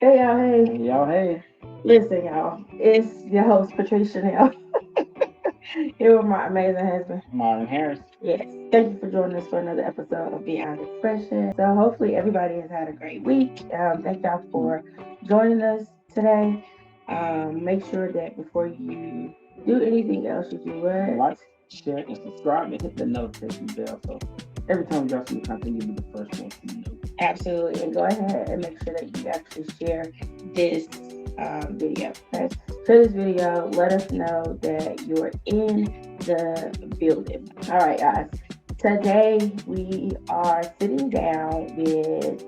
Hey y'all, hey. Y'all, hey. Listen, y'all. It's your host Patricia now. Here with my amazing husband. Martin Harris. Yes. Thank you for joining us for another episode of Beyond Expression. So hopefully everybody has had a great week. Thank y'all for joining us today. Make sure that before you do anything else, if you would Like, share, and subscribe, and hit the notification bell so every time we drop some content, you'll be the first one to know. absolutely and go ahead and make sure that you actually share this video. Okay, share this video. Let us know that you're in the building. All right, guys. Today we are sitting down with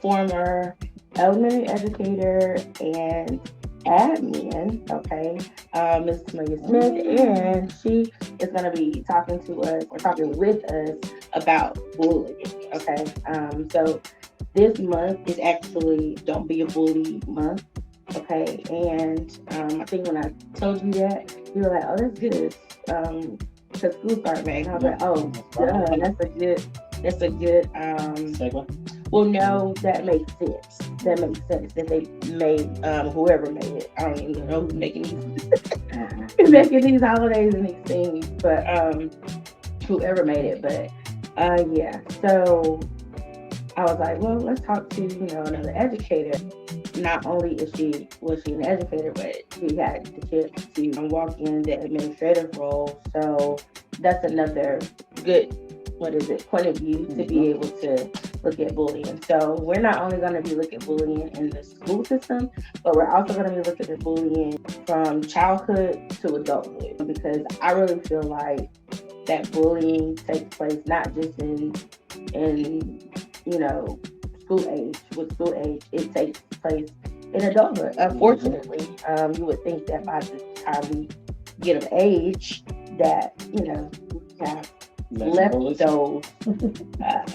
former elementary educator and admin, okay, Ms. Tamelia Smith, and she is going to be talking to us or talking with us about bullying, okay. So this month is actually Don't Be a Bully month, okay, and I think when I told you that, you were like, oh, that's good, because school started back. I was like, oh, duh, that's a good Segue. well, no, that makes sense. That makes sense that they made whoever made it. I don't even know who's making these making these holidays and these things, but whoever made it. But yeah. So I was like, well, let's talk to another educator. Not only was she an educator, but she had the chance to walk in the administrative role. So that's another good point of view to be able to look at bullying. So we're not only going to be looking at bullying in the school system, but we're also going to be looking at bullying from childhood to adulthood, because I really feel like that bullying takes place not just in school age. With school age, it takes place in adulthood. Unfortunately, you would think that by the time we get of age, that we have left those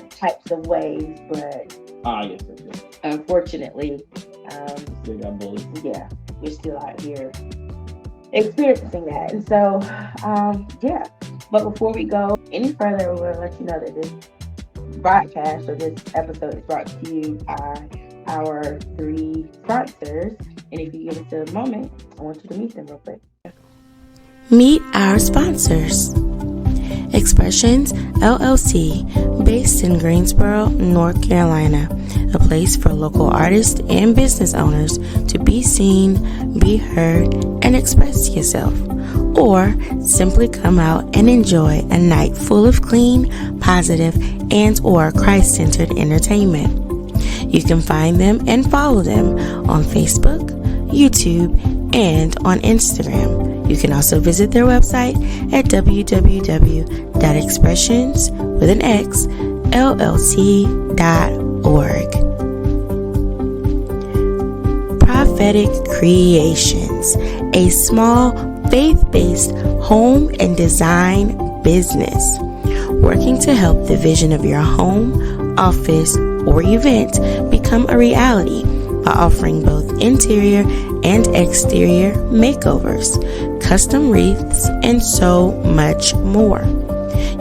types of ways, but yes. unfortunately, Still got bullies. yeah, we're still out here experiencing that. And so, yeah. But before we go any further, we're going to let you know that this broadcast or this episode is brought to you by our 3 sponsors. And if you give us a moment, I want you to meet them real quick. Meet our sponsors. Expressions LLC, based in Greensboro, North Carolina, a place for local artists and business owners to be seen, be heard, and express yourself, or simply come out and enjoy a night full of clean, positive, and or Christ-centered entertainment. You can find them and follow them on Facebook, YouTube, and on Instagram. You can also visit their website at www.expressions.org. Prophetic Creations, a small faith-based home and design business, working to help the vision of your home, office, or event become a reality by offering both interior and exterior makeovers, custom wreaths, and so much more.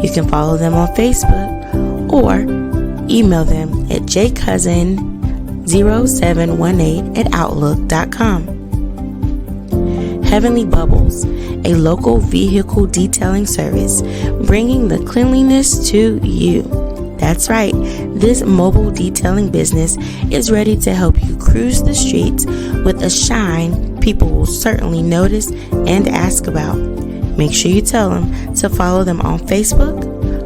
You can follow them on Facebook or email them at jcousin0718@outlook.com. Heavenly Bubbles, a local vehicle detailing service, bringing the cleanliness to you. That's right, this mobile detailing business is ready to help you cruise the streets with a shine people will certainly notice and ask about. Make sure you tell them to follow them on Facebook,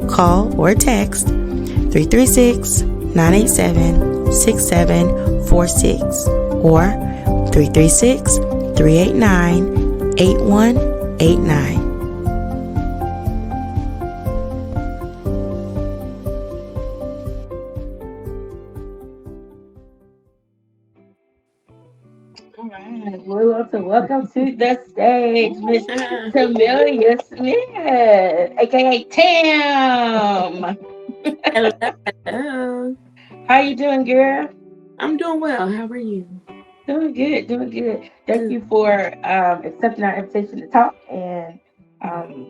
call or text 336-987-6746 or 336-389-8189. Welcome to the stage, Miss Tamelia Smith, aka Tam. Hello. How you doing, girl? I'm doing well. How are you? Doing good, doing good. Thank you for accepting our invitation to talk. And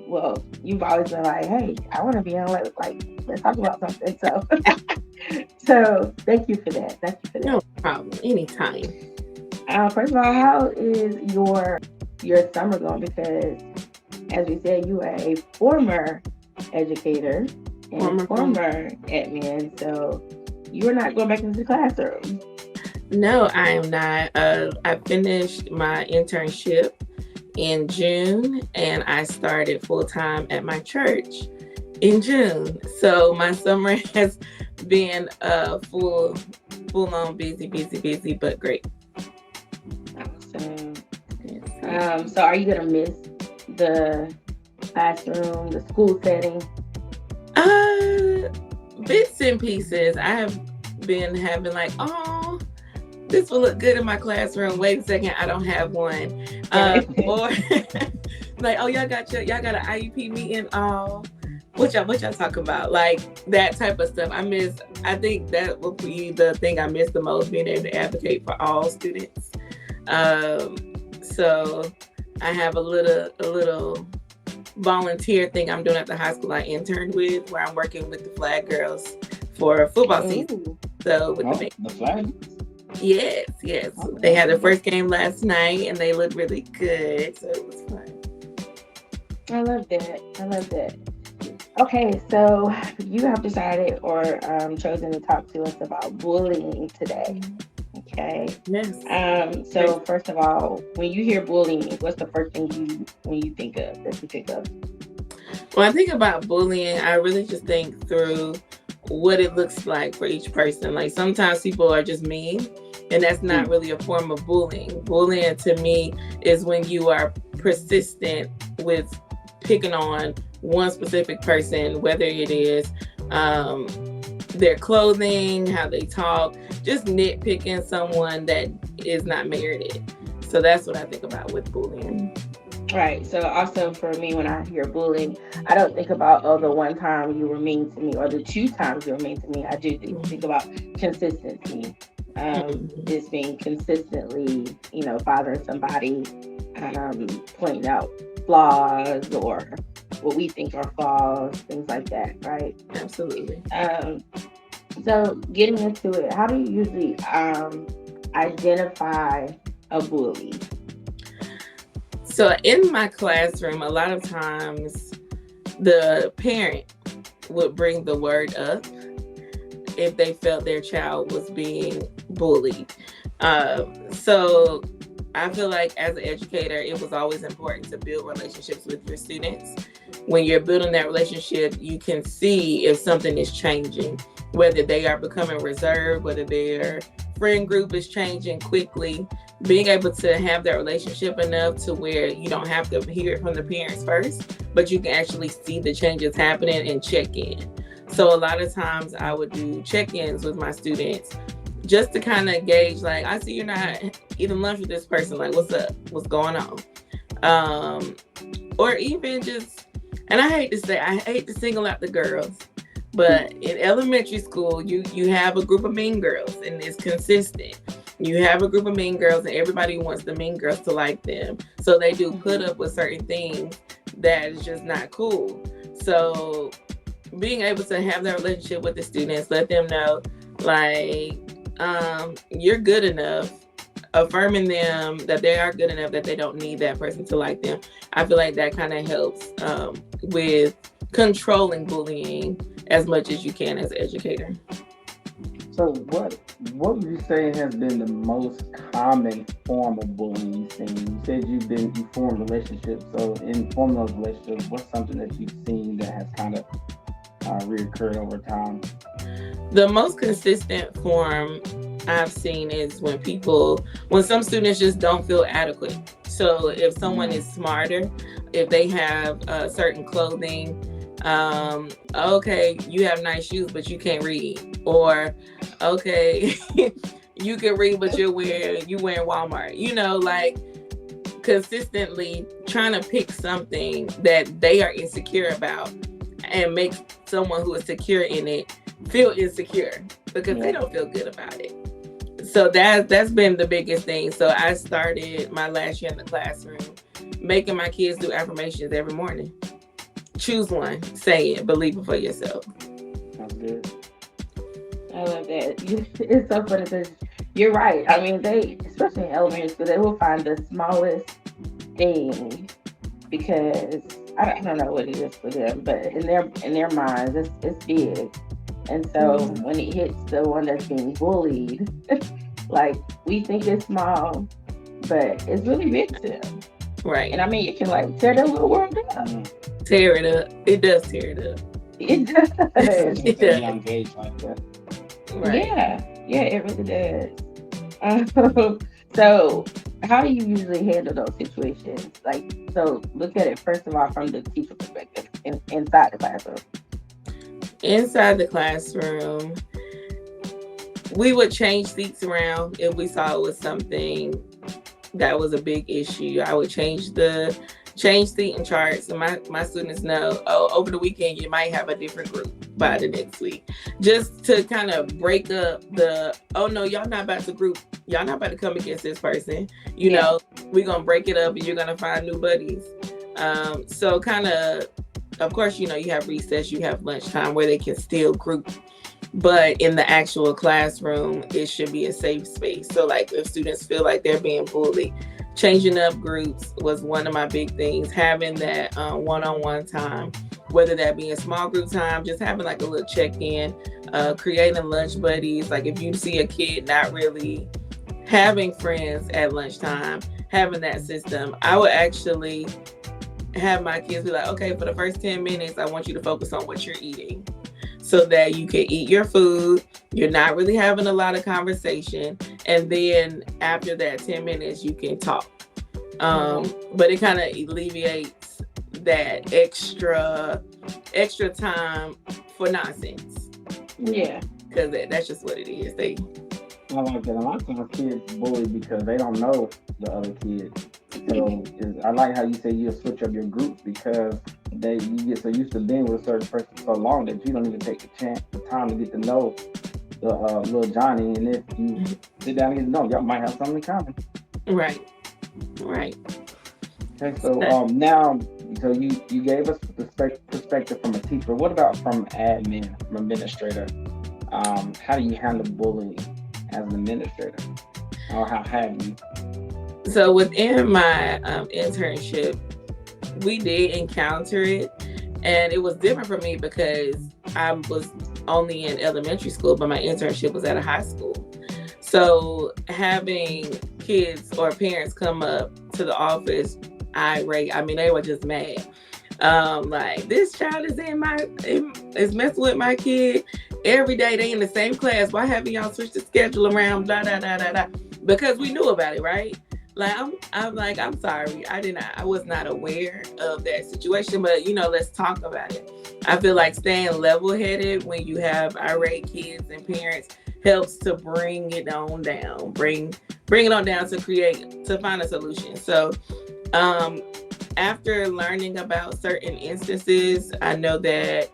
well, you've always been like, hey, I want to be on. Let's talk about something. So, so thank you for that. Thank you for that. No problem. anytime. First of all, how is your summer going? Because as we said, you are a former educator and former admin, so you're not going back into the classroom. No, I am not. I finished my internship in June, and I started full-time at my church in June. So my summer has been full-on busy, but great. Awesome. So are you going to miss the classroom, the school setting? Bits and pieces. I have been having like, oh, this will look good in my classroom. Wait a second, I don't have one. Or like, oh, y'all got an IEP meeting. Oh, what y'all talking about? Like that type of stuff. I think that will be the thing I miss the most, being able to advocate for all students. So I have a little volunteer thing I'm doing at the high school I interned with, where I'm working with the flag girls for football season. So with the flag. Yes. They had their first game last night, and they looked really good, so it was fun. I love that. Okay, so you have decided or chosen to talk to us about bullying today. Okay. Yes. So first of all, when you hear bullying, what's the first thing you think of? When I think about bullying, I really just think through what it looks like for each person. Like sometimes people are just mean, and that's not really a form of bullying. Bullying to me is when you are persistent with picking on one specific person, whether it is their clothing, how they talk, just nitpicking someone that is not merited. So that's what I think about with bullying. Right. So also for me, when I hear bullying, I don't think about, the one time you were mean to me or the 2 times you were mean to me. I do think about consistency. Just being consistently, bothering somebody, pointing out flaws or what we think are flaws, things like that, right? Absolutely. So getting into it, how do you usually identify a bully? So in my classroom, a lot of times the parent would bring the word up if they felt their child was being bullied. So I feel like as an educator, it was always important to build relationships with your students. When you're building that relationship, you can see if something is changing, whether they are becoming reserved, whether their friend group is changing quickly. Being able to have that relationship enough to where you don't have to hear it from the parents first, but you can actually see the changes happening and check in. So a lot of times I would do check-ins with my students just to kind of gauge, like, I see you're not eating lunch with this person. Like, what's up? What's going on? Or even just, and I hate to single out the girls, but in elementary school, you have a group of mean girls, and it's consistent. You have a group of mean girls, and everybody wants the mean girls to like them. So they do put up with certain things that is just not cool. So being able to have that relationship with the students, let them know, like, you're good enough, affirming them that they are good enough, that they don't need that person to like them. I feel like that kind of helps with controlling bullying as much as you can as an educator. So what would you say has been the most common form of bullying you've seen? You said you formed relationships. So in forming those relationships, what's something that you've seen that has kind of reoccurred over time? The most consistent form I've seen is when some students just don't feel adequate. So if someone is smarter, if they have certain clothing, okay, you have nice shoes, but you can't read. Or, okay, you can read, but you wearing Walmart. Like consistently trying to pick something that they are insecure about and make someone who is secure in it feel insecure because they don't feel good about it. So that's been the biggest thing. So I started my last year in the classroom making my kids do affirmations every morning. Choose one, say it, believe it for yourself. Sounds good. I love that. It's so funny because You're right. I mean, they, especially in elementary school, they will find the smallest thing because I don't know what it is for them, but in their minds, it's big. And so Mhm. when it hits the one that's being bullied, like we think it's small, but it's really big to them. And Right. I mean, it can like tear their little world up. Tear it up. It does tear it up. It does. Especially It at a does. young age like that. Right. Yeah, it really does. So, how do you usually handle those situations? Like, so look at it first of all from the teacher perspective inside the classroom. Inside the classroom, we would change seats around if we saw it was something that was a big issue. I would change seating charts, so my students know, oh, over the weekend you might have a different group by the next week, just to kind of break up the, oh no, y'all not about to come against this person, Yeah. know, we're gonna break it up and you're gonna find new buddies. So kind of course, you have recess, you have lunchtime where they can still group, but in the actual classroom it should be a safe space. So like if students feel like they're being bullied, changing up groups was one of my big things. Having that one-on-one time, whether that be in small group time, just having like a little check-in, creating lunch buddies. Like if you see a kid not really having friends at lunchtime, having that system, I would actually have my kids be like, okay, for the first 10 minutes, I want you to focus on what you're eating so that you can eat your food. You're not really having a lot of conversation. And then after that 10 minutes, you can talk. But it kind of alleviates that extra time for nonsense. Yeah. Because that's just what it is. I like that. A lot of times kids bully because they don't know the other kid. So I like how you say you'll switch up your groups because you get so used to being with a certain person so long that you don't even take the time to get to know the little Johnny. And if you sit down and get to know, y'all might have something in common. Right. Okay, so now, so you gave us the perspective from a teacher. What about from admin, from administrator? How do you handle bullying as an administrator, or how have you? So within my internship, we did encounter it, and it was different for me because I was only in elementary school, but my internship was at a high school. So having kids or parents come up to the office irate, I mean, they were just mad. Like, this child is messing with my kid every day. They in the same class. Why haven't y'all switched the schedule around? Blah, blah, blah, blah, blah. Because we knew about it, right? Like, I'm sorry. I was not aware of that situation, but let's talk about it. I feel like staying level-headed when you have irate kids and parents helps to bring it on down, bring it on down to find a solution. So, after learning about certain instances, I know that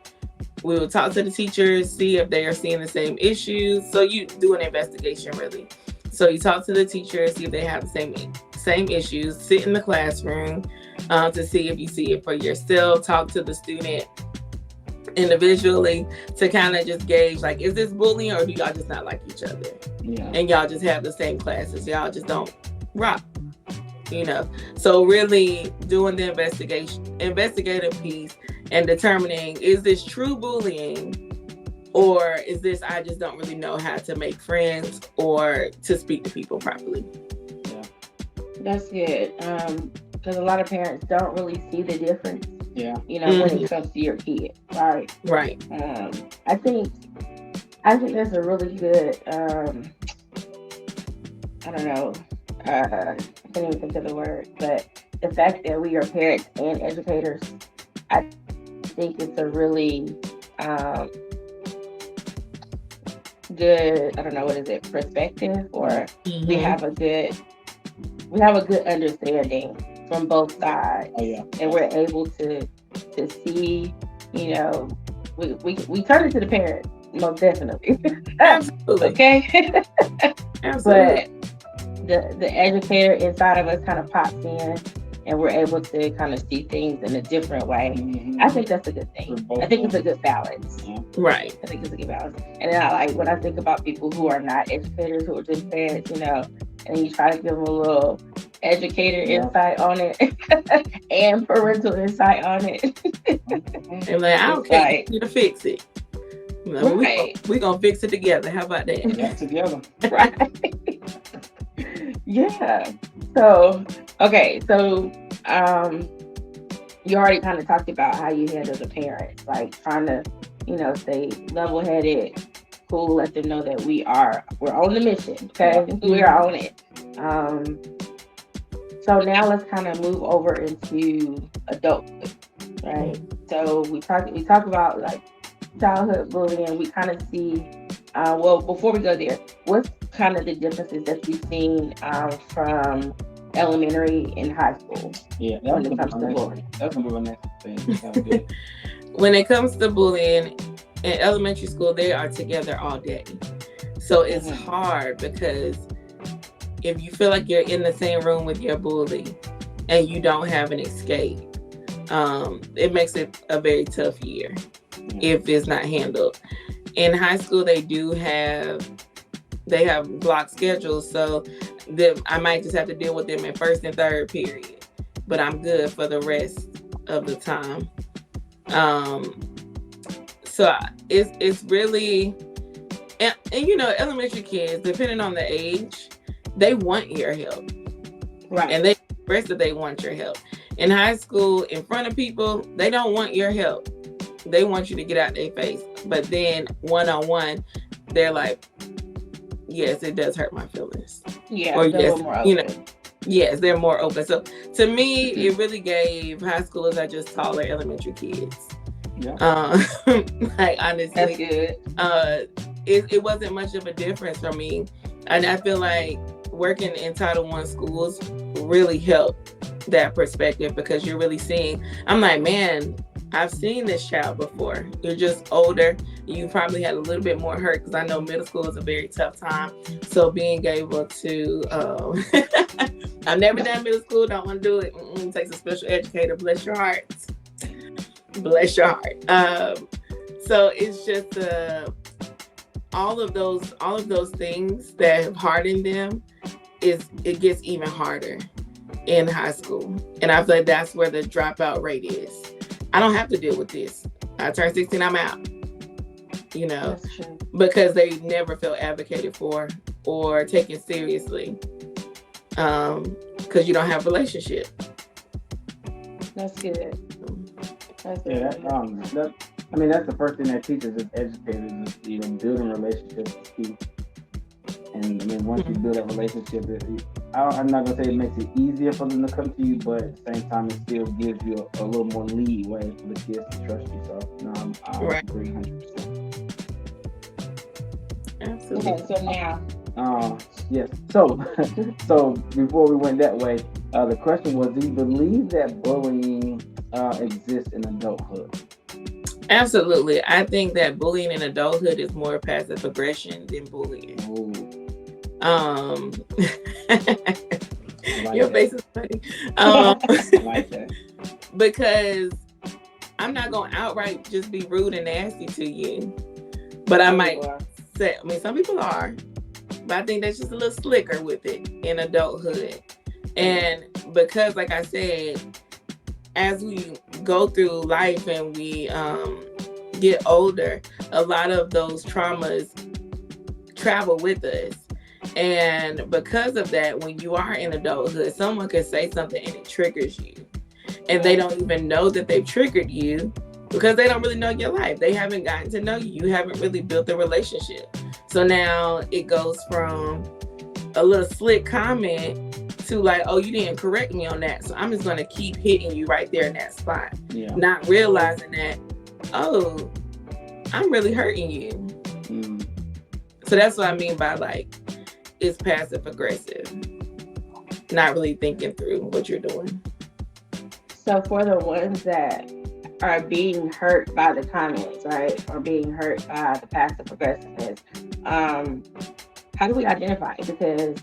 we will talk to the teachers, see if they are seeing the same issues. So you do an investigation, really. So you talk to the teachers, see if they have the same issues, sit in the classroom to see if you see it for yourself, talk to the student individually to kind of just gauge, like, is this bullying or do y'all just not like each other? Yeah. And y'all just have the same classes. Y'all just don't rock, So really doing the investigative piece and determining, is this true bullying? Or is this, I just don't really know how to make friends or to speak to people properly? Yeah. That's good. Because a lot of parents don't really see the difference. Yeah. When it comes to your kid, right? Right. I think that's a really good. I don't know. I can't even think of the word, but the fact that we are parents and educators, I think it's a really good, I don't know, what is it, perspective, or we have a good understanding from both sides. Oh, yeah. And we're able to see, we turn it to the parent, most definitely. Absolutely. Okay. Absolutely. But the educator inside of us kind of pops in and we're able to kind of see things in a different way. Mhm. I think that's a good thing. For both I think of it's a good balance. Yeah. Right. I think it's a good balance. And then I like when I think about people who are not educators, who are just parents, and you try to give them a little educator insight on it and parental insight on it. And like, I don't It's care like- you to fix it. Right. We're gonna fix it together. How about that? Yeah, together. Right. Yeah. So, okay. So, you already kind of talked about how you handle the parents, like trying to, stay level-headed, cool, let them know that we're on the mission. Okay. Yeah. We're on it. So now let's kind of move over into adulthood, right? So we talk about like childhood bullying. We kind of see, before we go there, what's kind of the differences that you've seen from elementary and high school? Yeah, when it comes to bullying. That's gonna be my next thing. Sounds good. When it comes to bullying in elementary school, they are together all day. So it's hard because if you feel like you're in the same room with your bully and you don't have an escape, it makes it a very tough year if it's not handled. In high school, they have block schedules, so I might just have to deal with them in first and third period, but I'm good for the rest of the time. So it's really, and elementary kids, depending on the age, they want your help, Right. and they express that they want your help. In high school, in front of people, they don't want your help. They want you to get out their face. But then one-on-one, they're like, yes, it does hurt my feelings. Yeah. Or they're a yes, little more open. Yes, they're more open. So to me, it really gave high schoolers are just taller elementary kids. Yeah. That's Like honestly, good. it wasn't much of a difference for me. And I feel like working in Title I schools really helped that perspective, because you're really seeing, I'm like, man, I've seen this child before. You're just older. You probably had a little bit more hurt, because I know middle school is a very tough time. So being able to, I've never done middle school, don't want to do it. It takes a special educator. Bless your heart. Bless your heart. So it's just all of those things that have hardened them, it gets even harder in high school. And I feel like that's where the dropout rate is. I don't have to deal with this. I turn 16, I'm out. That's true. Because they never felt advocated for or taken seriously. Because you don't have a relationship. That's good. That's good. Yeah, that's the first thing that teachers as educators is, building relationships is key. And once you build that relationship, I'm not gonna say it makes it easier for them to come to you, but at the same time, it still gives you a little more leeway for the kids to trust you. So, I agree 100%. Absolutely. Okay, so now, yes. So before we went that way, the question was: do you believe that bullying exists in adulthood? Absolutely. I think that bullying in adulthood is more passive aggression than bullying. Ooh, Your face is funny. I like that. Because I'm not going to outright just be rude and nasty to you. But I might say, some people are. But I think that's just a little slicker with it in adulthood. And because, like I said, as we go through life and we get older, a lot of those traumas travel with us. And because of that, when you are in adulthood, someone can say something and it triggers you. And they don't even know that they've triggered you because they don't really know your life. They haven't gotten to know you. You haven't really built a relationship. So now it goes from a little slick comment to like, oh, you didn't correct me on that, so I'm just going to keep hitting you right there in that spot. Yeah. Not realizing that, oh, I'm really hurting you. Mm. So that's what I mean by like, it's passive aggressive. Not really thinking through what you're doing. So for the ones that are being hurt by the comments, right, or being hurt by the passive aggressiveness, how do we identify it? Because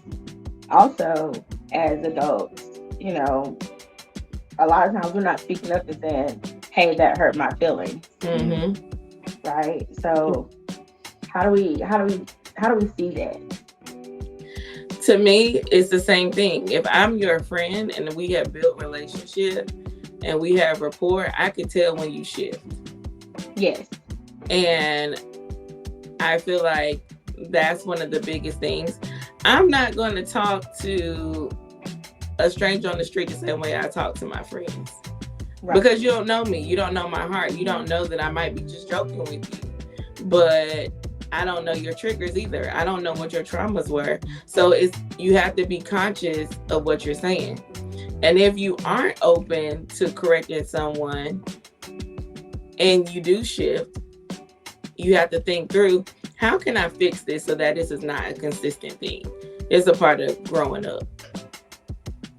also as adults, you know, a lot of times we're not speaking up and saying, "Hey, that hurt my feelings." Right. So how do we see that? To me, it's the same thing. If I'm your friend and we have built relationship and we have rapport, I could tell when you shift. Yes. And I feel like that's one of the biggest things. I'm not going to talk to a stranger on the street the same way I talk to my friends. Right. Because you don't know me. You don't know my heart. You don't know that I might be just joking with you. But I don't know your triggers either. I don't know what your traumas were. So you have to be conscious of what you're saying. And if you aren't open to correcting someone and you do shift, you have to think through, how can I fix this so that this is not a consistent thing? It's a part of growing up.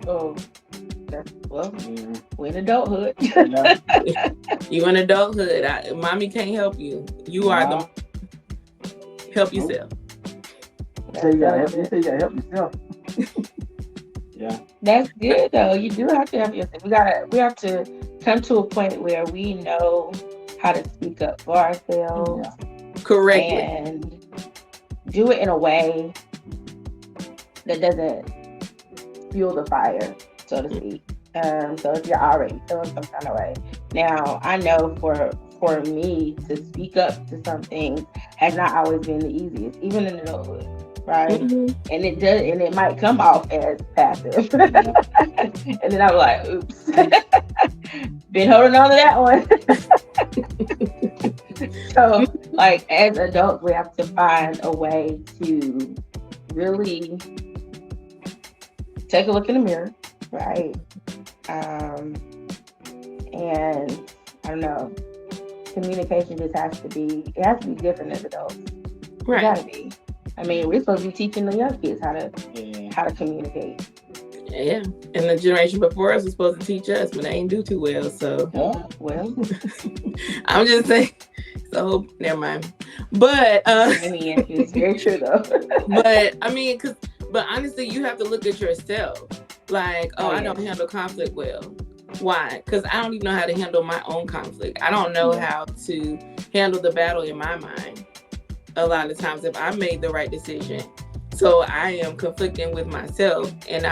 Oh, we're in adulthood. You in adulthood. Mommy can't help you. You are the help yourself. So you gotta help yourself. Yeah. That's good though. You do have to help yourself. We have to come to a point where we know how to speak up for ourselves. Correctly. And do it in a way that doesn't fuel the fire, so to speak. So if you're already feeling some kind of way. Now, I know for me to speak up to something has not always been the easiest, even in adulthood, right? And it might come off as passive. And then I'm like, oops. Been holding on to that one. So, like, as adults, we have to find a way to really take a look in the mirror, right? And I don't know, communication just has to be different as adults. Right. It gotta be. I mean, we're supposed to be teaching the young kids how to communicate. Yeah, and the generation before us was supposed to teach us, but they ain't do too well. So, I'm just saying. So, never mind. But I mean, it's very true though. But I mean, but honestly, you have to look at yourself. Like, I don't handle conflict well. Why? Because I don't even know how to handle my own conflict. I don't know how to handle the battle in my mind. A lot of times, if I made the right decision, so I am conflicting with myself, and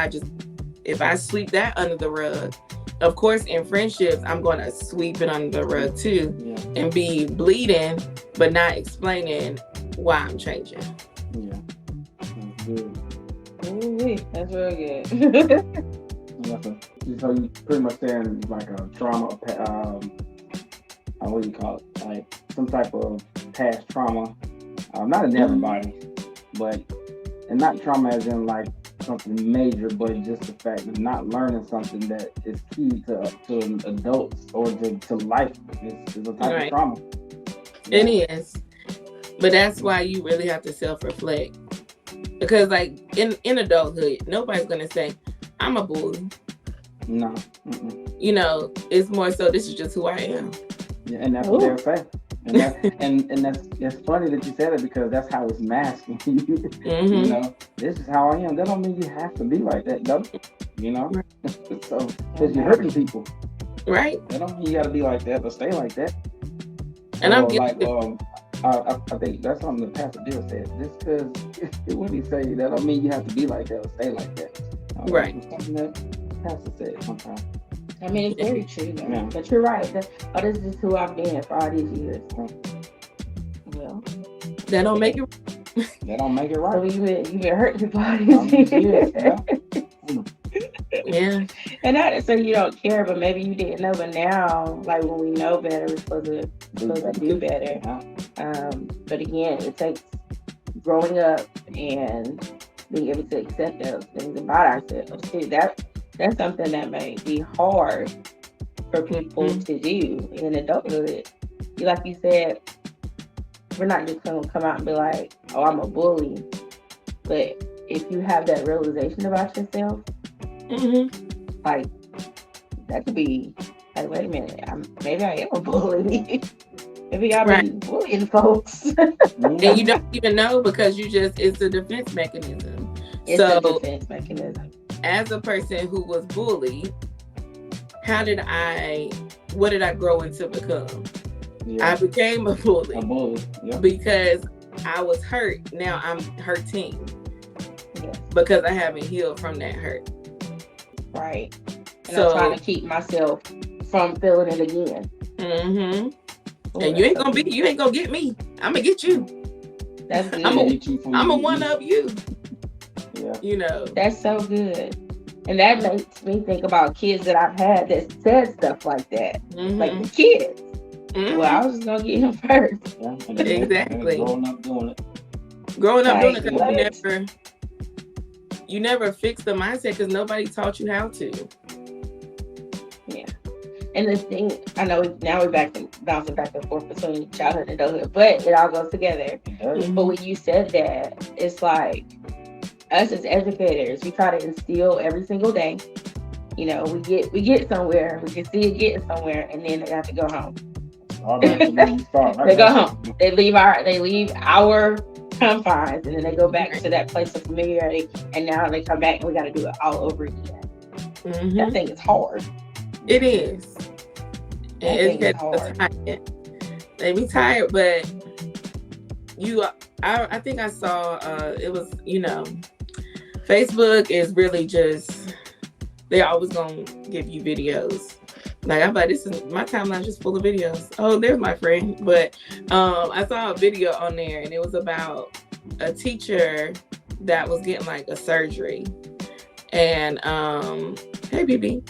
if I sweep that under the rug, of course, in friendships, I'm going to sweep it under the rug too, and be bleeding, but not explaining why I'm changing. Yeah, that's good. Ooh, that's real good. So you pretty much saying like a trauma, what do you call it? Like some type of past trauma. Not in everybody, and not trauma as in like something major, but just the fact of not learning something that is key to adults or to life is a type of trauma. It is. But that's why you really have to self-reflect. Because like in adulthood, nobody's going to say, I'm a bully. No. You know, it's more so this is just who I am. Yeah, and that's what they'll say. And that's funny that you said it, because that's how it's masking. You know, this is how I am. That don't mean you have to be like that, though. You know, so because you're hurting people, right? That don't mean you got to be like that or stay like that. And I'm like, I think that's something that Pastor Dill said. Just because when he say that don't mean you have to be like that or stay like that. Right. Something that Pastor said sometimes. I mean, it's very true, though. Yeah. But you're right. This is who I've been for all these years. Well, that don't make it. That don't make it right. So you've been hurting people all these years. Yeah. And not so you don't care, but maybe you didn't know. But now, like when we know better, we're supposed to do better. But again, it takes growing up and being able to accept those things about ourselves too. That's something that may be hard for people to do in adulthood. Like you said, we're not just going to come out and be like, oh, I'm a bully. But if you have that realization about yourself, like, that could be, like, wait a minute, maybe I am a bully. Maybe I've been bullying folks. And you don't even know because it's a defense mechanism. It's a defense mechanism. As a person who was bullied, what did I grow into become? Yeah. I became a bully. Yeah. Because I was hurt. Now I'm hurting. Yeah. Because I haven't healed from that hurt. Right. And So I'm trying to keep myself from feeling it again. Mm-hmm. And you ain't gonna get me. I'm gonna get you. That's good. I'm gonna one up you. Yeah. You know. That's so good. And that makes me think about kids that I've had that said stuff like that. Mm-hmm. Like the kids. Mm-hmm. Well, I was just gonna get him first. Yeah. Exactly. Growing up doing it. Because you never fix the mindset because nobody taught you how to. Yeah. And the thing, I know now we're bouncing back and forth between childhood and adulthood, but it all goes together. Mm-hmm. But when you said that, it's like us as educators, we try to instill every single day. You know, we get somewhere, we can see it getting somewhere, and then they have to go home. They go home. They leave our confines, and then they go back to that place of familiarity, and now they come back and we got to do it all over again. Mm-hmm. That thing is hard. It is. It's hard. They be tired, but I think I saw it was, Facebook is really just, they always gonna give you videos. Like I'm like, this is my timeline just full of videos. Oh, there's my friend. But I saw a video on there, and it was about a teacher that was getting like a surgery. And hey BB.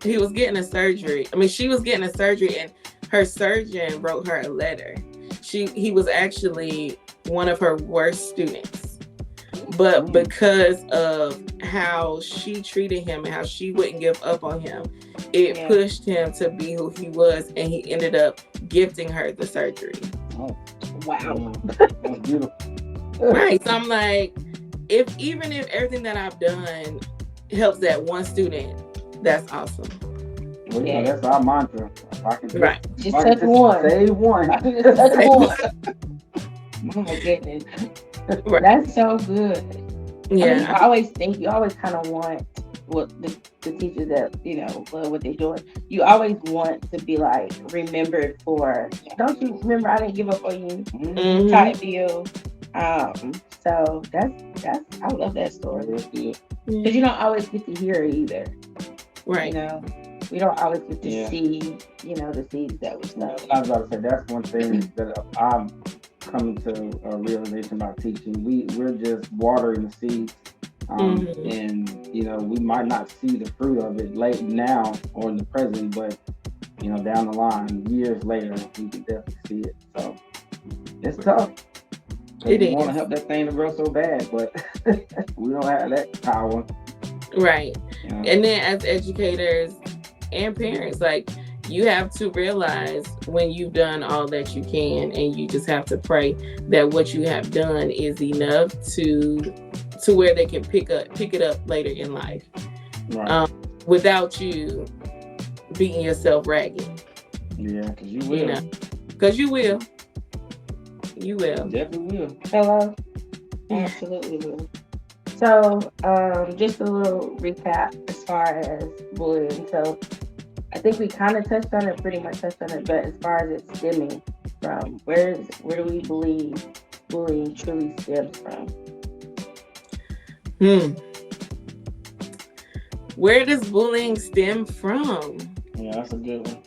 He was getting a surgery. She was getting a surgery, and her surgeon wrote her a letter. He was actually one of her worst students. But because of how she treated him and how she wouldn't give up on him, it pushed him to be who he was, and he ended up gifting her the surgery. Oh, wow. That's beautiful. Right. So I'm like, even if everything that I've done helps that one student, that's awesome. Well, that's our mantra. Just touch one. Save one. Just touch one. Oh my goodness. Right. That's so good. Yeah. I always think you always kind of want what the teachers that love what they're doing. You always want to be like remembered for. Don't you remember? I didn't give up on you. Mm-hmm. Type deal. So that's I love that story. Because you don't always get to hear it either. Right. We don't always get to see the seeds that we sow. I was about to say that's one thing that I'm coming to a realization about teaching. We're just watering the seeds, and we might not see the fruit of it late now or in the present, but down the line, years later, we can definitely see it. So it's tough. We want to help that thing to grow so bad, but we don't have that power. Right. And then as educators and parents, like, you have to realize when you've done all that you can, and you just have to pray that what you have done is enough to where they can pick it up later in life, right. Without you beating yourself ragged. Yeah, because you will. Because you will. You will. Definitely will. Hello? Absolutely will. So, just a little recap as far as bullying. So, I think we kind of pretty much touched on it, but as far as it's stemming from, where do we believe bullying truly stems from? Where does bullying stem from? Yeah, that's a good one.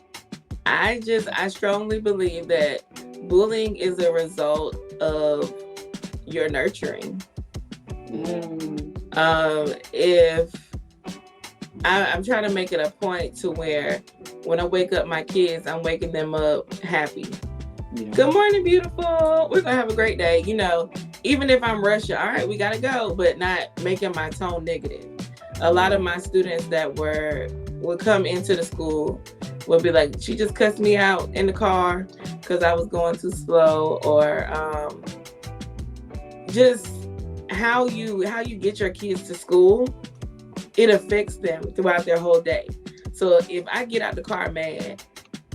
I strongly believe that bullying is a result of your nurturing. If I'm trying to make it a point to where when I wake up my kids, I'm waking them up happy. Yeah. Good morning, beautiful. We're gonna have a great day. Even if I'm rushing, all right, we gotta go, but not making my tone negative. A lot of my students that would come into the school would be like, she just cussed me out in the car because I was going too slow, or just how you get your kids to school, it affects them throughout their whole day. So if I get out the car mad,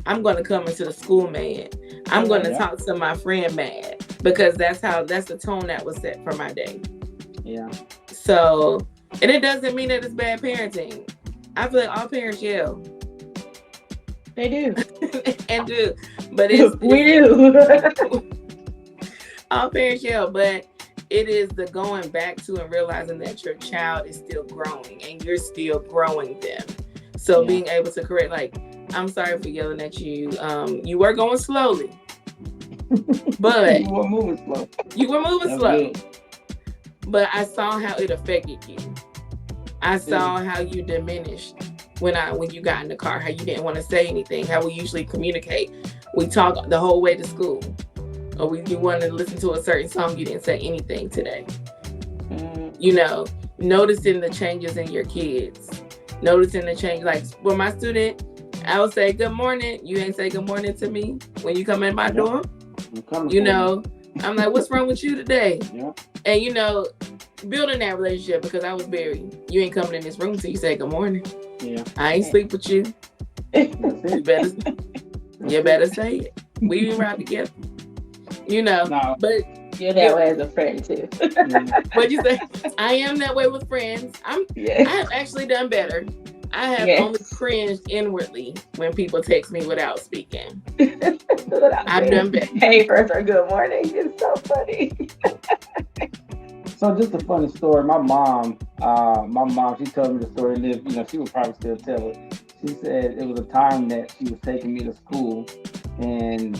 I'm going to come into the school mad. I'm going to talk to my friend mad, because that's the tone that was set for my day. Yeah. So, and it doesn't mean that it's bad parenting. I feel like all parents yell. They do. And do. But it's we do. all parents yell, but it is the going back to and realizing that your child is still growing and you're still growing them. So being able to correct, like, I'm sorry for yelling at you. You were going slowly, but you were moving slow. That's slow. Good. But I saw how it affected you. I saw how you diminished when you got in the car, how you didn't want to say anything, how we usually communicate. We talk the whole way to school. Or you wanted to listen to a certain song, you didn't say anything today. You know, noticing the changes in your kids. Noticing the change. Like, for my student, I would say, good morning. You ain't say good morning to me when you come in my door. You know, I'm like, what's wrong with you today? Yeah. And, you know, building that relationship, because I was buried. You ain't coming in this room till you say good morning. Yeah. I ain't sleep with you. You better say it. We been ride together. You know, but you're that way as a friend too. What'd you say? I am that way with friends. I have actually done better. I have only cringed inwardly when people text me without speaking. I've done better. Hey, first or good morning. It's so funny. So just a funny story. My mom, she told me the story. You know, she would probably still tell it. She said it was a time that she was taking me to school, and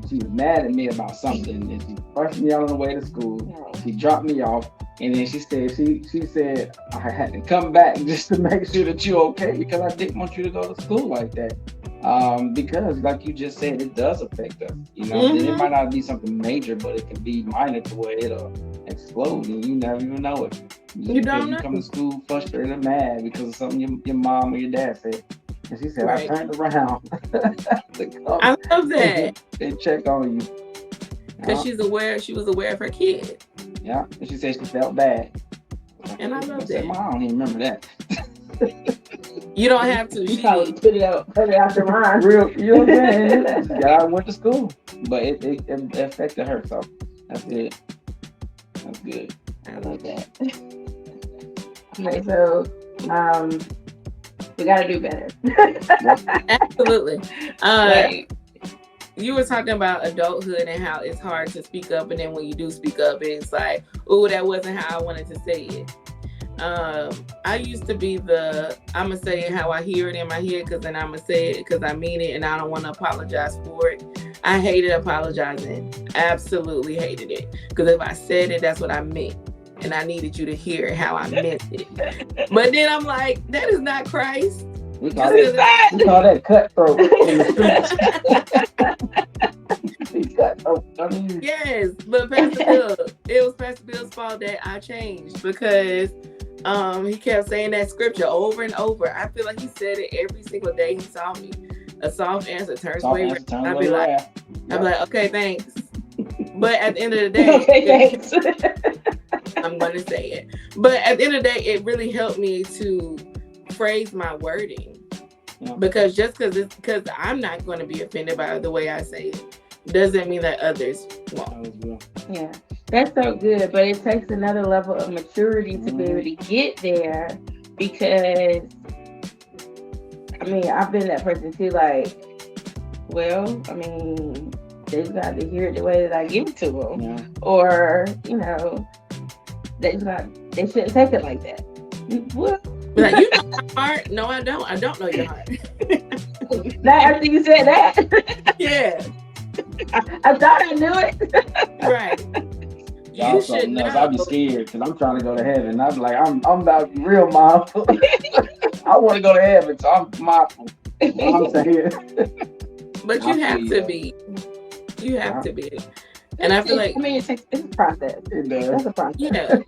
she was mad at me about something, and she pushed me out on the way to school. She dropped me off, and then she said I had to come back just to make sure that you're okay, because I didn't want you to go to school like that. Because like you just said, it does affect us. You know, it might not be something major, but it can be minor to where it'll explode, and you never even know it. You don't know. You come to school frustrated and mad because of something your mom or your dad said. And she said, I turned around to come I love that. And check on you. Because she was aware of her kid. Yeah. And she said she felt bad. And I love that. Mom, I don't even remember that. You don't have to. You probably put it out your mind. Real, you know what I'm saying? I went to school. But it affected her, so that's good. That's good. I love that. Okay, so we gotta do better. Absolutely. You were talking about adulthood and how it's hard to speak up, and then when you do speak up, it's like, oh, that wasn't how I wanted to say it. I used to be I'm gonna say it how I hear it in my head, because then I'm gonna say it because I mean it, and I don't want to apologize for it. I hated apologizing. Absolutely hated it, because if I said it, that's what I meant. And I needed you to hear how I meant it. But then I'm like, that is not Christ. We call that cutthroat in the streets. Cutthroat. Yes, but Pastor Bill, it was Pastor Bill's fault that I changed, because he kept saying that scripture over and over. I feel like he said it every single day he saw me. A soft answer turns away. I'd be like, okay, thanks. But at the end of the day, okay, thanks. I'm going to say it. But at the end of the day, it really helped me to phrase my wording. Yeah. Because just because I'm not going to be offended by the way I say it, doesn't mean that others won't. Yeah, that's so good. But it takes another level of maturity to be able to get there, because, I mean, I've been that person too, like, well, I mean, they've got to hear it the way that I give it to them. Yeah. Or, you know, they shouldn't take it like that. What? Like, you know my heart? No, I don't. I don't know your heart. Not after you said that. Yeah. I thought I knew it. Right. You should know. I'd be scared because I'm trying to go to heaven. I'm like, I'm about to be real mindful. I want to go to heaven, so I'm mindful. I'm saying. But you have to be. You have to be. And I feel like, it's a process. It does. That's a process. Yeah.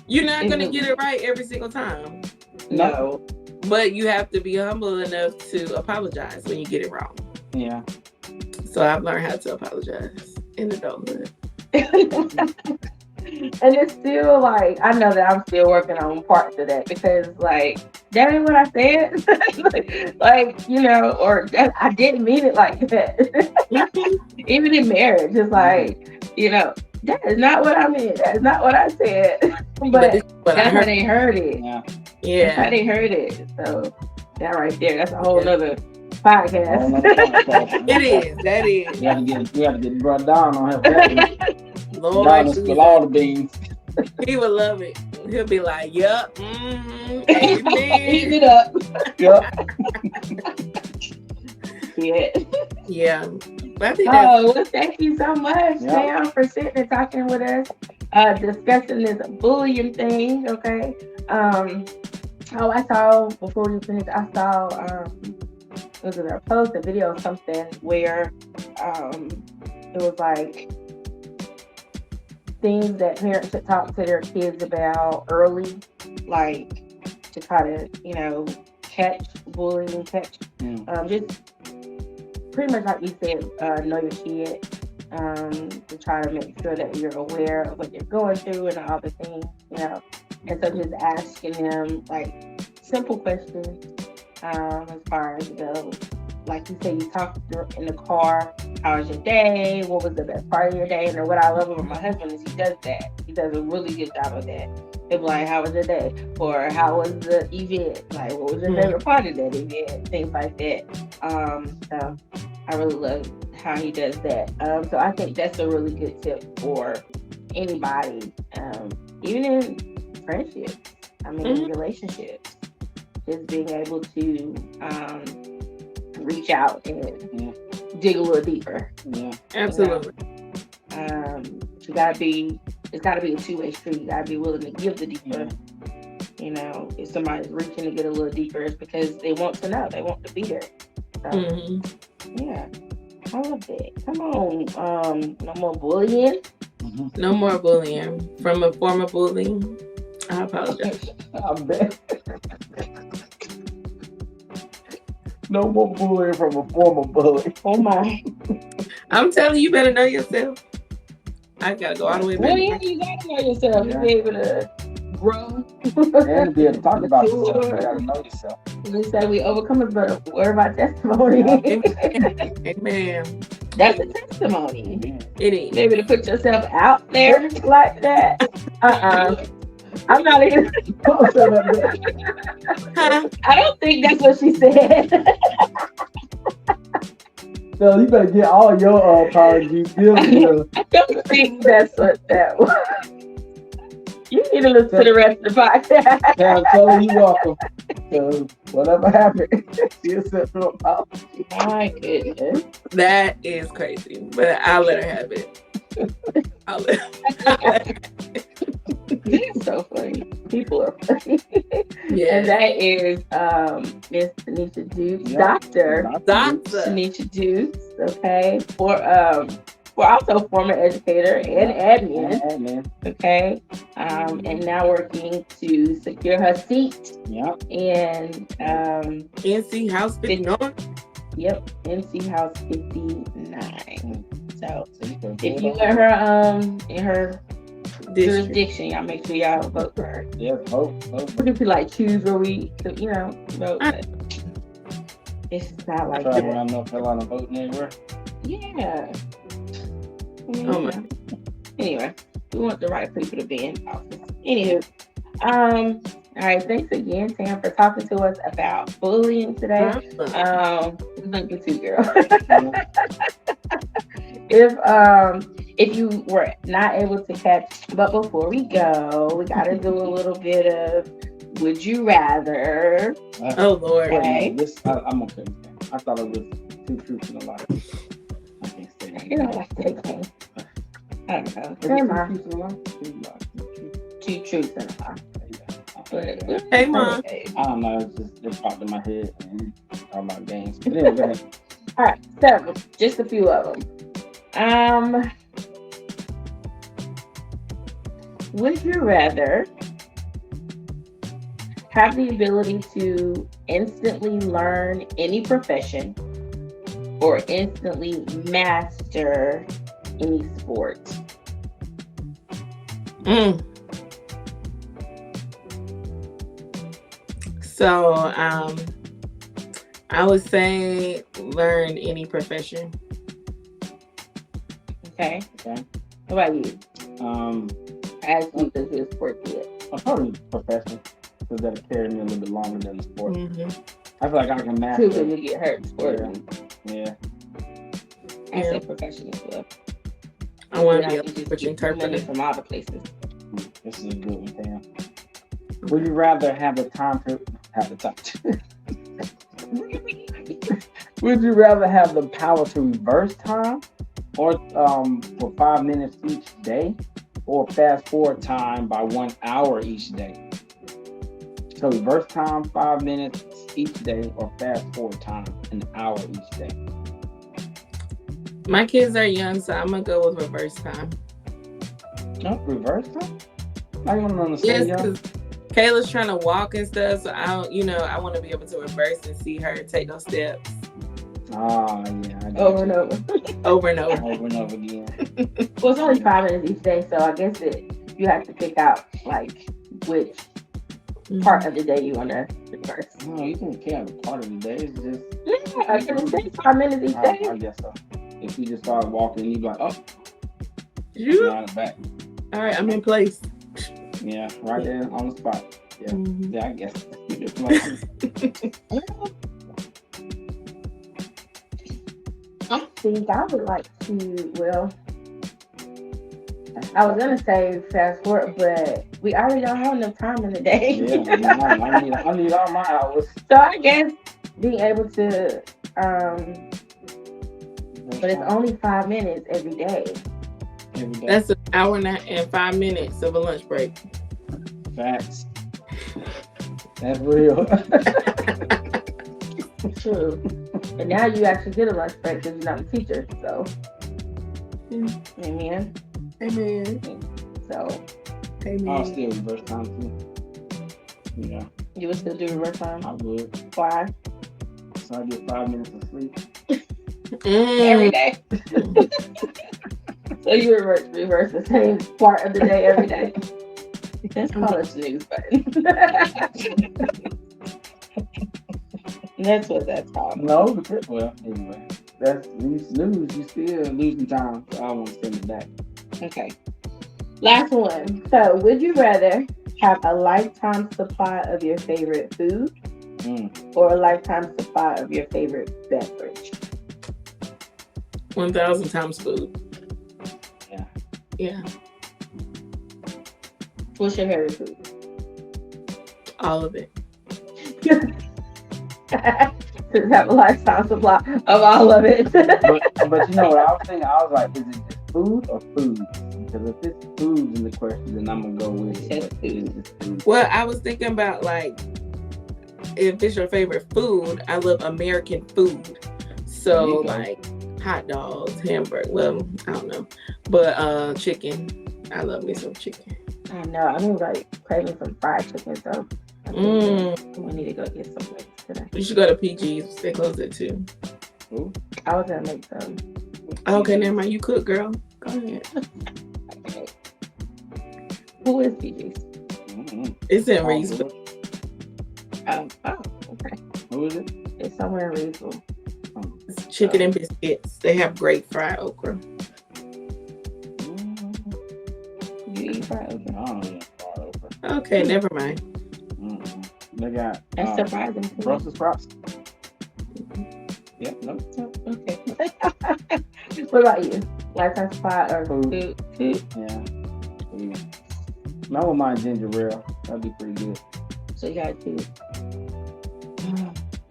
You're not going to get it right every single time. No. But you have to be humble enough to apologize when you get it wrong. Yeah. So I've learned how to apologize in adulthood. And it's still like, I know that I'm still working on parts of that, because like, that ain't what I said. like, you know, or that, I didn't mean it like that. Even in marriage, it's like, you know, that is not what I meant. That is not what I said. But that's how they heard it. Yeah. Yeah. They heard it. So that right there, that's a whole nother podcast. It is. That is. We have to get brought down on him. Lord Down and spill all the beans. He would love it. He'll be like, yup, Eat amen. it up. Yep. Yeah. Yeah. But I think that's Well, thank you so much, Sam, for sitting and talking with us, discussing this bullying thing. Okay. I saw before you finish. I saw was it a post, a video, or something where it was like things that parents should talk to their kids about early, like to try to catch bullying, just pretty much like you said, know your kid, to try to make sure that you're aware of what they're going through and all the things, and so just asking them like simple questions, as far as like you say, you talk in the car, how was your day, what was the best part of your day, and then what I love about my husband is he does that. He does a really good job of that. He'll be like, how was your day? Or how was the event? Like, what was your favorite part of that event? Things like that. So I really love how he does that. So I think that's a really good tip for anybody, even in friendships. Relationships. Just being able to reach out and dig a little deeper. Yeah, absolutely. It's gotta be a two-way street. You gotta be willing to give the deeper. If somebody's reaching to get a little deeper, it's because they want to know. They want to be there. So, yeah, I love that. Come on, no more bullying. No more bullying from a former bully. I apologize. I bet. No more bullying from a former bully. Oh my! I'm telling you, better know yourself. I gotta go all the way back. Well, yeah, you gotta know yourself. You be able to grow and be able to talk about yourself. You gotta know yourself. We say we overcome it, but word of our testimony. Amen. That's a testimony. It is. Be able to put yourself out there like that. I'm not even. I don't think that's what she said. So you better get all your apologies. I don't think that's what that was. You need to listen to the rest of the podcast. Yeah, I'm telling you welcome. So whatever happened, she accepted your apology. My goodness. That is crazy, but I'll let her have it. It's so funny. People are funny. Yeah. And that is Miss Tanisha Dukes, Dr. Tanisha Dukes, okay, for also former educator and admin, okay, and now working to secure her seat in NC House 59. Yep, NC House 59. So if you let her in her jurisdiction, y'all make sure y'all vote for her. Yeah, vote. We could like choose where we, vote. It's not like that. Around North Carolina voting everywhere. Yeah. Oh my. Anyway, we want the right people to be in office. Anywho, all right. Thanks again, Sam, for talking to us about bullying today. Thank you too, girl. If you were not able to catch, but before we go, we got to do a little bit of would you rather. Oh Lord. Okay. I'm okay with that. I thought it was 2 truths and a lie. I can't say that. You don't like that game. I don't know. Two truths and a lie. But, hey, Mom. I don't know. It popped in my head and talking about games. But anyway, go ahead. All right, so just a few of them. Would you rather have the ability to instantly learn any profession or instantly master any sport? So, I would say learn any profession. Okay. What about you? As you does your sport yet? I'm probably professional. because that'll carry me a little bit longer than the sport. Mm-hmm. I feel like I can Too master. good to get hurt in sport. Yeah. I say professional as well. I want to be You able to just switch get money interpreter. from all the places. This is a good one, Tam. Would you rather have the time to have the time? Would you rather have the power to reverse time, or for 5 minutes each day, or fast forward time by 1 hour each day? So reverse time 5 minutes each day, or fast forward time an hour each day. My kids are young, so I'm gonna go with reverse time. No, reverse time? I don't Yes, understand. because Kayla's trying to walk and stuff, so I want to be able to reverse and see her take those steps Oh, yeah. I got Over you. and over. over and over. Over and over again. Well, it's only 5 minutes each day, so I guess you have to pick out like which part of the day you want to reverse. No, you don't care the part of the day. It's just. Yeah, I can say 5 minutes each day. I guess so. If you just start walking, you'd be like, oh, You- line it back. All right, I'm in place. Yeah, right there on the spot. Yeah, Mhm. yeah, I guess. I think I would like to, well, I was going to say fast forward, but we already don't have enough time in the day. Yeah, I need all my hours. So I guess being able to, but it's only 5 minutes every day. Every day. That's an hour and 5 minutes of a lunch break. Facts. That's real. True. And now you actually get a lunch break because you're not a teacher. So, amen. Amen. So, I'll still reverse time too. Yeah, you would still do reverse time? I would. Why? So I get 5 minutes of sleep. Every day. So you reverse the same part of the day every day. That's called a snooze button. That's what that's called. No, because, well, anyway, that's when you snooze, you still losing time. So I want to send it back. Okay. Last one. So, would you rather have a lifetime supply of your favorite food or a lifetime supply of your favorite beverage? 1,000 times food. Yeah. Yeah. What's your favorite food? All of it. To have a lifetime supply of all of it. But you know what I was thinking? I was like, is it just food or food? Because if it's food in the question, then I'm gonna go with it. Just But it's just food. Well, I was thinking about like, if it's your favorite food, I love American food. So like hot dogs, hamburger. Well, I don't know, but chicken. I love me some chicken. I know. I'm like craving some fried chicken, so I think we need to go get some wings today. You should go to PG's. They close at 2. Ooh. I was gonna make some. Okay, never mind. You cook, girl. Go ahead. Okay. Who is PG's? It's in Reasonable. Oh, okay. Who is it? It's somewhere in Reasonable. It's chicken and biscuits. They have great fried okra. You eat fried okra? I don't eat fried okra. Okay, never mind. They got That's surprising to me. Brussels sprouts. Yep, nope. Okay. What about you? Lifetime supply or Food. food? Yeah. I wouldn't mind ginger ale. That'd be pretty good. So you got two.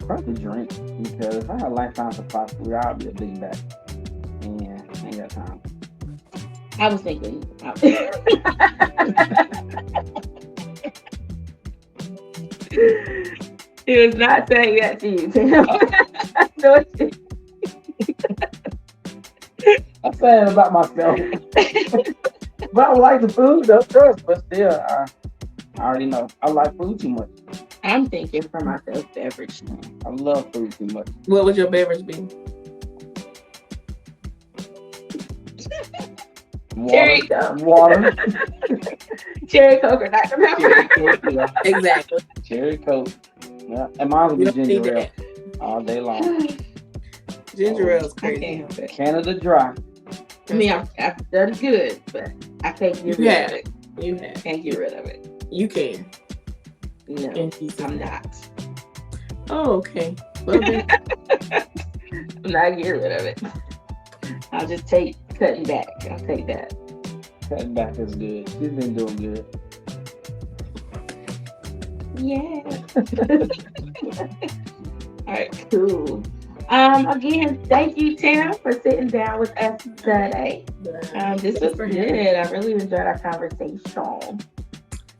Probably drink, because if I had a lifetime supply of food, I'd be a big bag. Yeah, I ain't got time. I was thinking. He was not saying that to you, Tim. No, I'm saying about myself. But I like the food, though, trust. But still, I already know. I like food too much. I'm thinking for myself, beverage. I love food too much. What would your beverage be? Cherry Coke. Water. Cherry Coke or Dr. Pepper. Cherry Coke, yeah. Exactly. Cherry Coke. Yeah. And mine would You be don't need ginger ale that. all day long. Ginger ale is I can't crazy. help it. Canada Dry. I mean, I've done good, but I can't get You rid have. of it. You have. Can't get rid of it. You can. No, In Jesus' I'm name. not. Oh, okay. Well, then, I'm not getting rid of it. I'll just take cutting back. I'll take that. Cutting back is good. She's been doing good. Yeah. All right, cool. Again, thank you, Tam, for sitting down with us today. This was good. I really enjoyed our conversation.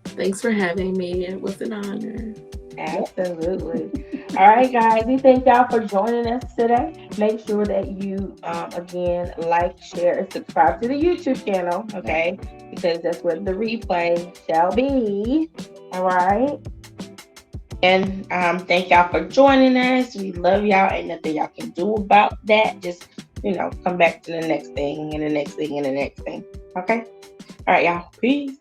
Thanks for having me. It was an honor. Absolutely. All right, guys. We thank y'all for joining us today. Make sure that you, again, like, share, and subscribe to the YouTube channel, okay? Because that's where the replay shall be. All right. And thank y'all for joining us. We love y'all. Ain't nothing y'all can do about that. Just, come back to the next thing and the next thing and the next thing. Okay? All right, y'all. Peace.